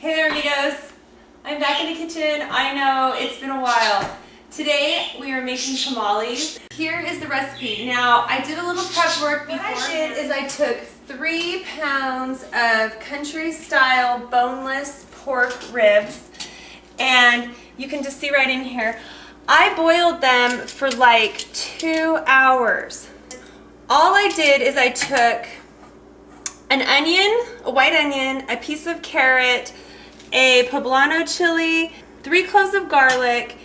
Hey there, amigos. I'm back in the kitchen. I know, it's been a while. Today, we are making tamales. Here is the recipe. Now, I did a little prep work before. What I did is I took 3 pounds of country-style boneless pork ribs, and you can just see right in here, I boiled them for like 2 hours. All I did is I took an onion, a white onion, a piece of carrot, a poblano chili, 3 cloves of garlic,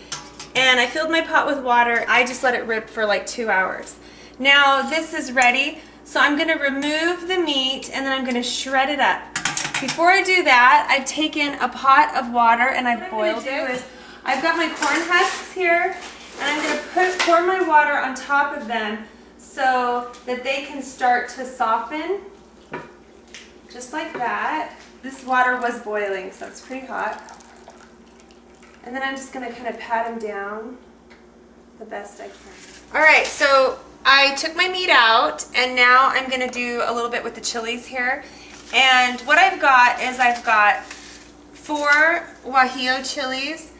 and I filled my pot with water. I just let it rip for like 2 hours. Now this is ready, so I'm gonna remove the meat and then I'm gonna shred it up. Before I do that, I've taken a pot of water and I've boiled it. I've got my corn husks here, and I'm gonna pour my water on top of them so that they can start to soften, just like that. This water was boiling, so it's pretty hot. And then I'm just gonna kind of pat them down the best I can. All right, so I took my meat out, and now I'm gonna do a little bit with the chilies here. And what I've got is I've got 4 guajillo chilies,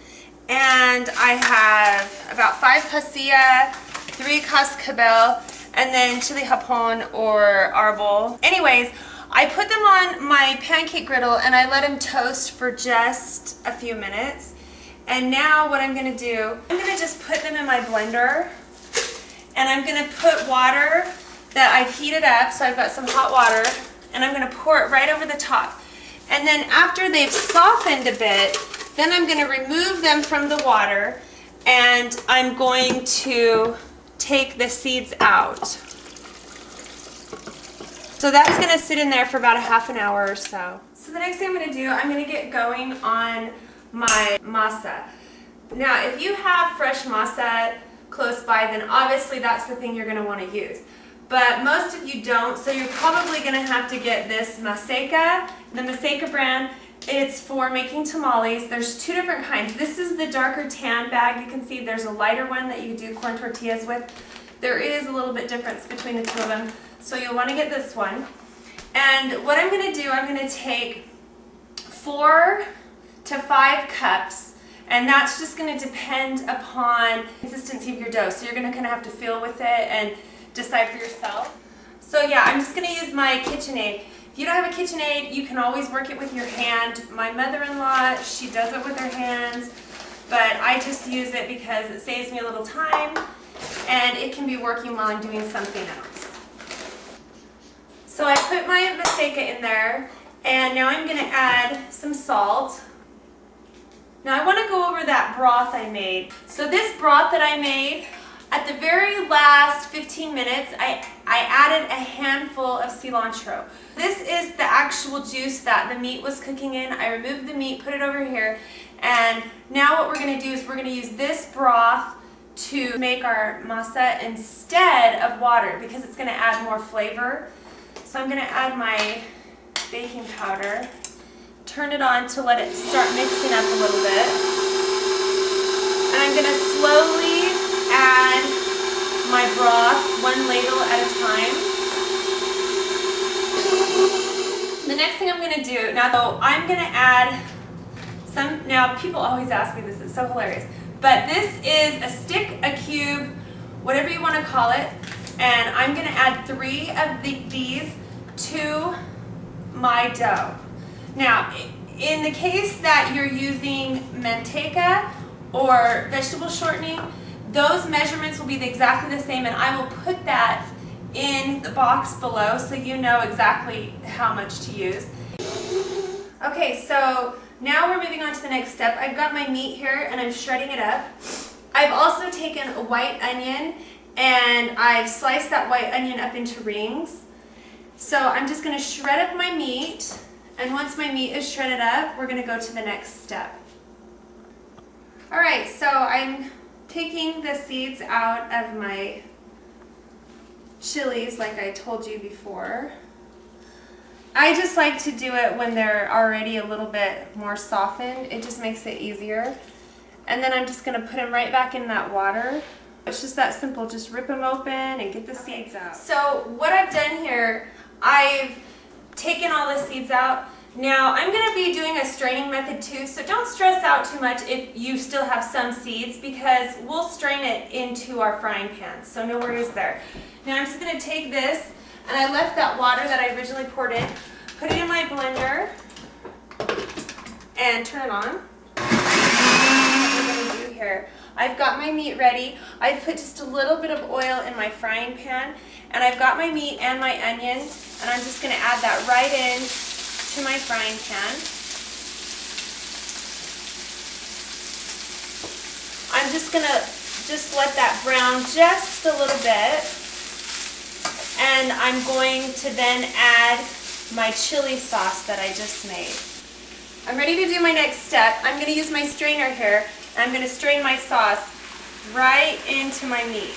and I have about 5 pasilla, 3 cascabel, and then chili japón or arbol. Anyways, I put them on my pancake griddle and I let them toast for just a few minutes. And now what I'm gonna do, I'm gonna just put them in my blender, and I'm gonna put water that I've heated up, so I've got some hot water, and I'm gonna pour it right over the top. And then after they've softened a bit, then I'm gonna remove them from the water, and I'm going to take the seeds out. So that's gonna sit in there for about a half an hour or so. So the next thing I'm gonna do, I'm gonna get going on my masa. Now, if you have fresh masa close by, then obviously that's the thing you're gonna wanna use. But most of you don't, so you're probably gonna have to get this Maseca, the Maseca brand. It's for making tamales. There's 2 different kinds. This is the darker tan bag. You can see there's a lighter one that you do corn tortillas with. There is a little bit difference between the 2 of them, so you'll want to get this one. And what I'm going to do, I'm going to take 4 to 5 cups, and that's just going to depend upon the consistency of your dough. So you're going to kind of have to feel with it and decide for yourself. So yeah, I'm just going to use my KitchenAid. If you don't have a KitchenAid, you can always work it with your hand. My mother-in-law, she does it with her hands, but I just use it because it saves me a little time, and it can be working while I'm doing something else. So I put my Maseca in there, and now I'm going to add some salt. Now I want to go over that broth I made. So this broth that I made, at the very last 15 minutes, I added a handful of cilantro. This is the actual juice that the meat was cooking in. I removed the meat, put it over here, and now what we're going to do is we're going to use this broth to make our masa instead of water, because it's going to add more flavor. So I'm going to add my baking powder, turn it on to let it start mixing up a little bit, and I'm going to slowly add my broth 1 ladle at a time. The next thing I'm going to do, now I'm going to add some, now people always ask me this, it's so hilarious, but this is a stick, a cube, whatever you want to call it, and I'm going to add 3 of these to my dough. Now, in the case that you're using manteca or vegetable shortening, those measurements will be exactly the same, and I will put that in the box below so you know exactly how much to use. Okay, so now we're moving on to the next step. I've got my meat here and I'm shredding it up. I've also taken a white onion and I've sliced that white onion up into rings. So I'm just going to shred up my meat, and once my meat is shredded up, we're going to go to the next step. Alright, so I'm taking the seeds out of my chilies like I told you before. I just like to do it when they're already a little bit more softened. It just makes it easier. And then I'm just going to put them right back in that water. It's just that simple. Just rip them open and get the seeds out. So what I've done here, I've taken all the seeds out. Now I'm going to be doing a straining method too, so don't stress out too much if you still have some seeds because we'll strain it into our frying pan, so no worries there. Now I'm just going to take this, and I left that water that I originally poured in, put it in my blender, and turn it on. What we're going to do here, I've got my meat ready. I've put just a little bit of oil in my frying pan, and I've got my meat and my onion, and I'm just going to add that right in to my frying pan. I'm just going to let that brown just a little bit, and I'm going to then add my chili sauce that I just made. I'm ready to do my next step. I'm going to use my strainer here, and I'm going to strain my sauce right into my meat.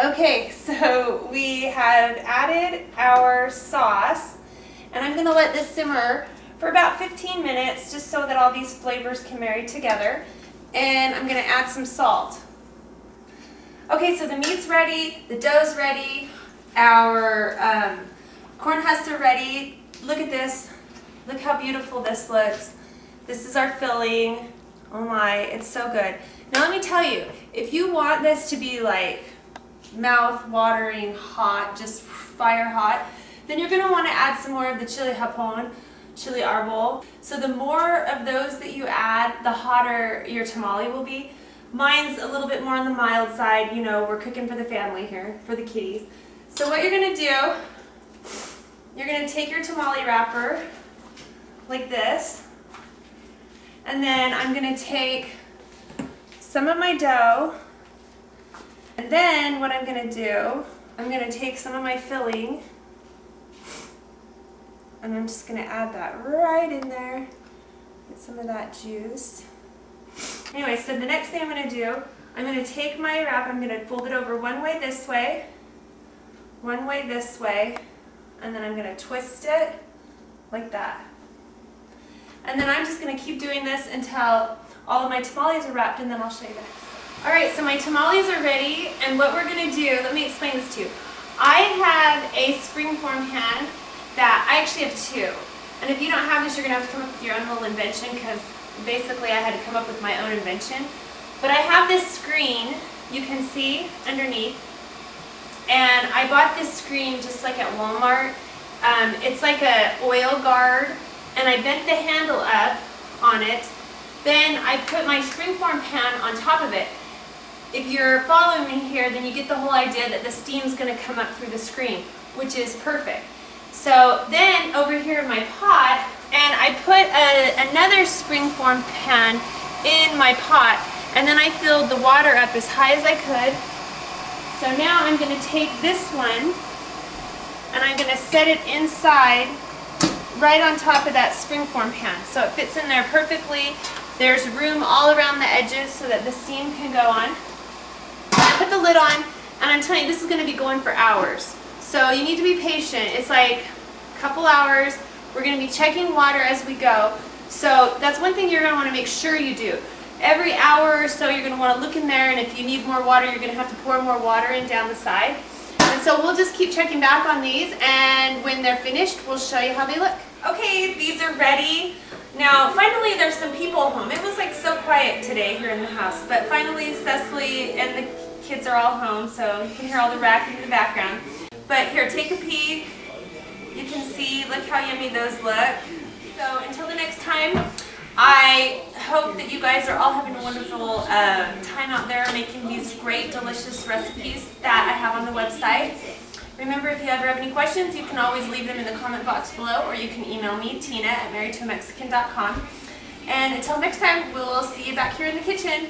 Okay, so we have added our sauce, and I'm going to let this simmer for about 15 minutes just so that all these flavors can marry together. And I'm going to add some salt. Okay, so the meat's ready, the dough's ready, our corn husks are ready. Look at this. Look how beautiful this looks. This is our filling. Oh my, it's so good. Now let me tell you, if you want this to be like mouth-watering hot, just fire hot, then you're going to want to add some more of the chili japon, chili arbol. So the more of those that you add, the hotter your tamale will be. Mine's a little bit more on the mild side, you know, we're cooking for the family here, for the kiddies. So what you're going to do, you're going to take your tamale wrapper like this, and then I'm going to take some of my dough, and then what I'm going to do, I'm going to take some of my filling, and I'm just going to add that right in there. Get some of that juice. Anyway, so the next thing I'm going to do, I'm going to take my wrap, I'm going to fold it over one way this way, and then I'm going to twist it like that. And then I'm just going to keep doing this until all of my tamales are wrapped, and then I'll show you the next. Alright, so my tamales are ready, and what we're going to do, let me explain this to you. I have a springform pan that, I actually have two. And if you don't have this, you're going to have to come up with your own little invention, because basically I had to come up with my own invention. But I have this screen, you can see underneath, and I bought this screen just like at Walmart. It's like a oil guard, and I bent the handle up on it. Then I put my springform pan on top of it. If you're following me here, then you get the whole idea that the steam's going to come up through the screen, which is perfect. So then over here in my pot, and I put another springform pan in my pot, and then I filled the water up as high as I could. So now I'm going to take this one, and I'm going to set it inside right on top of that springform pan. So it fits in there perfectly. There's room all around the edges so that the steam can go on. I put the lid on, and I'm telling you, this is going to be going for hours. So you need to be patient. It's like a couple hours. We're going to be checking water as we go. So that's one thing you're going to want to make sure you do. Every hour or so you're going to want to look in there, and if you need more water, you're going to have to pour more water in down the side. And so we'll just keep checking back on these, and when they're finished, we'll show you how they look. Okay, these are ready. Now, finally, there's some people home. It was like so quiet today here in the house, but finally Cecily and the kids are all home, so you can hear all the racket in the background. But here, take a peek. You can see, look how yummy those look. So until the next time, I hope that you guys are all having a wonderful time out there making these great, delicious recipes that I have on the website. Remember, if you ever have any questions, you can always leave them in the comment box below, or you can email me, Tina@marriedtoamexican.com. And until next time, we'll see you back here in the kitchen.